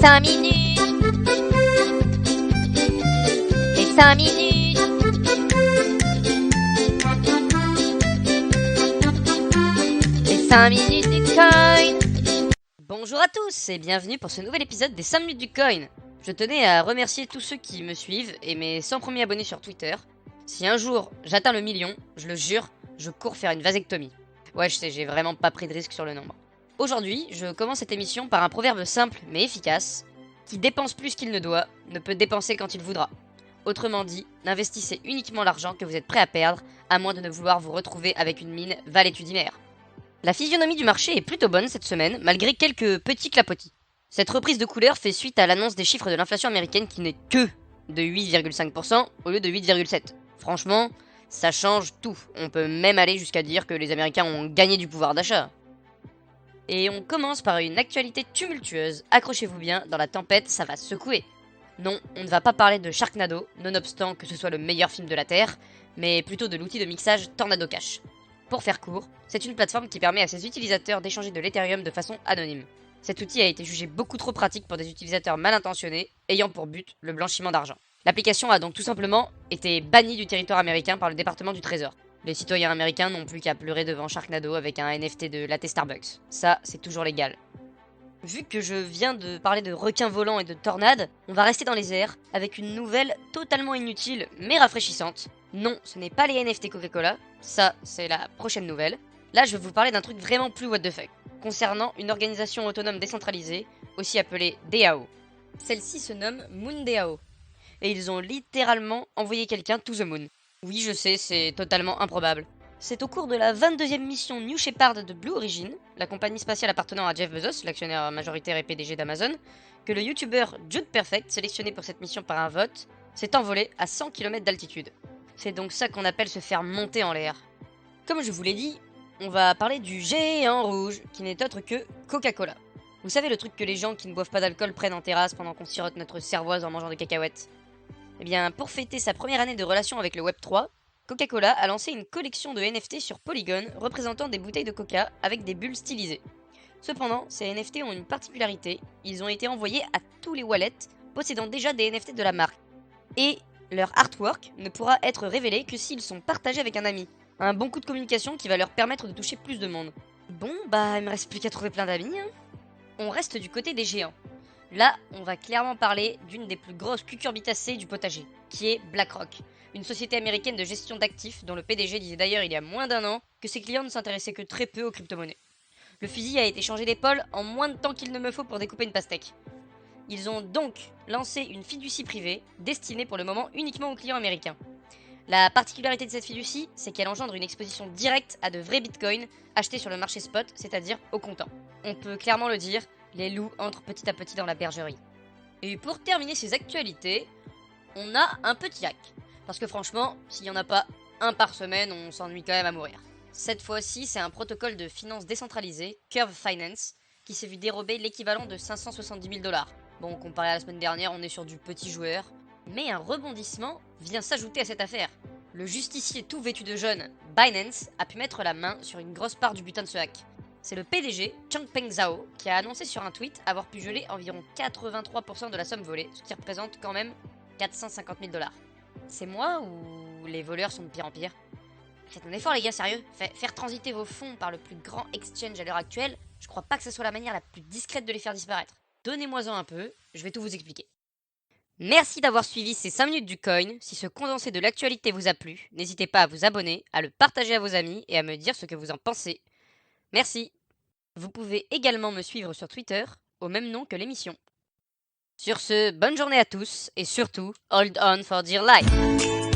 5 minutes. Les 5 minutes. Les 5 minutes du coin. Bonjour à tous et bienvenue pour ce nouvel épisode des 5 minutes du coin. Je tenais à remercier tous ceux qui me suivent et mes 100 premiers abonnés sur Twitter. Si un jour j'atteins le million, je le jure, je cours faire une vasectomie. Ouais, je sais, j'ai vraiment pas pris de risque sur le nombre. Aujourd'hui, je commence cette émission par un proverbe simple mais efficace. Qui dépense plus qu'il ne doit, ne peut dépenser quand il voudra. Autrement dit, n'investissez uniquement l'argent que vous êtes prêt à perdre, à moins de ne vouloir vous retrouver avec une mine valétudinaire. La physionomie du marché est plutôt bonne cette semaine, malgré quelques petits clapotis. Cette reprise de couleur fait suite à l'annonce des chiffres de l'inflation américaine qui n'est que de 8,5% au lieu de 8,7%. Franchement, ça change tout. On peut même aller jusqu'à dire que les Américains ont gagné du pouvoir d'achat. Et on commence par une actualité tumultueuse. Accrochez-vous bien, dans la tempête, ça va secouer. Non, on ne va pas parler de Sharknado, nonobstant que ce soit le meilleur film de la Terre, mais plutôt de l'outil de mixage Tornado Cash. Pour faire court, c'est une plateforme qui permet à ses utilisateurs d'échanger de l'Ethereum de façon anonyme. Cet outil a été jugé beaucoup trop pratique pour des utilisateurs mal intentionnés, ayant pour but le blanchiment d'argent. L'application a donc tout simplement été bannie du territoire américain par le département du Trésor. Les citoyens américains n'ont plus qu'à pleurer devant Sharknado avec un NFT de latte Starbucks. Ça, c'est toujours légal. Vu que je viens de parler de requins volants et de tornades, on va rester dans les airs avec une nouvelle totalement inutile mais rafraîchissante. Non, ce n'est pas les NFT Coca-Cola, ça c'est la prochaine nouvelle. Là, je vais vous parler d'un truc vraiment plus what the fuck, concernant une organisation autonome décentralisée, aussi appelée DAO. Celle-ci se nomme MoonDAO. Et ils ont littéralement envoyé quelqu'un to the moon. Oui, je sais, c'est totalement improbable. C'est au cours de la 22e mission New Shepard de Blue Origin, la compagnie spatiale appartenant à Jeff Bezos, l'actionnaire majoritaire et PDG d'Amazon, que le youtubeur Jude Perfect, sélectionné pour cette mission par un vote, s'est envolé à 100 km d'altitude. C'est donc ça qu'on appelle se faire monter en l'air. Comme je vous l'ai dit, on va parler du géant rouge, qui n'est autre que Coca-Cola. Vous savez le truc que les gens qui ne boivent pas d'alcool prennent en terrasse pendant qu'on sirote notre cervoise en mangeant des cacahuètes? Eh bien, pour fêter sa première année de relation avec le Web3, Coca-Cola a lancé une collection de NFT sur Polygon représentant des bouteilles de coca avec des bulles stylisées. Cependant, ces NFT ont une particularité, ils ont été envoyés à tous les wallets possédant déjà des NFT de la marque. Et leur artwork ne pourra être révélé que s'ils sont partagés avec un ami. Un bon coup de communication qui va leur permettre de toucher plus de monde. Bon, bah il me reste plus qu'à trouver plein d'amis. On reste du côté des géants. Là, on va clairement parler d'une des plus grosses cucurbitacées du potager, qui est BlackRock, une société américaine de gestion d'actifs dont le PDG disait d'ailleurs il y a moins d'un an que ses clients ne s'intéressaient que très peu aux crypto-monnaies. Le fusil a été changé d'épaule en moins de temps qu'il ne me faut pour découper une pastèque. Ils ont donc lancé une fiducie privée, destinée pour le moment uniquement aux clients américains. La particularité de cette fiducie, c'est qu'elle engendre une exposition directe à de vrais bitcoins achetés sur le marché spot, c'est-à-dire au comptant. On peut clairement le dire, les loups entrent petit à petit dans la bergerie. Et pour terminer ces actualités, on a un petit hack. Parce que franchement, s'il n'y en a pas un par semaine, on s'ennuie quand même à mourir. Cette fois-ci, c'est un protocole de finance décentralisé, Curve Finance, qui s'est vu dérober l'équivalent de 570 000 $. Bon, comparé à la semaine dernière, on est sur du petit joueur. Mais un rebondissement vient s'ajouter à cette affaire. Le justicier tout vêtu de jaune, Binance, a pu mettre la main sur une grosse part du butin de ce hack. C'est le PDG, Changpeng Zhao, qui a annoncé sur un tweet avoir pu geler environ 83% de la somme volée, ce qui représente quand même 450 000 $. C'est moi ou les voleurs sont de pire en pire? Faites un effort les gars, sérieux. Faire transiter vos fonds par le plus grand exchange à l'heure actuelle, je crois pas que ce soit la manière la plus discrète de les faire disparaître. Donnez-moi-en un peu, je vais tout vous expliquer. Merci d'avoir suivi ces 5 minutes du coin. Si ce condensé de l'actualité vous a plu, n'hésitez pas à vous abonner, à le partager à vos amis et à me dire ce que vous en pensez. Merci. Vous pouvez également me suivre sur Twitter, au même nom que l'émission. Sur ce, bonne journée à tous, et surtout, hold on for dear life.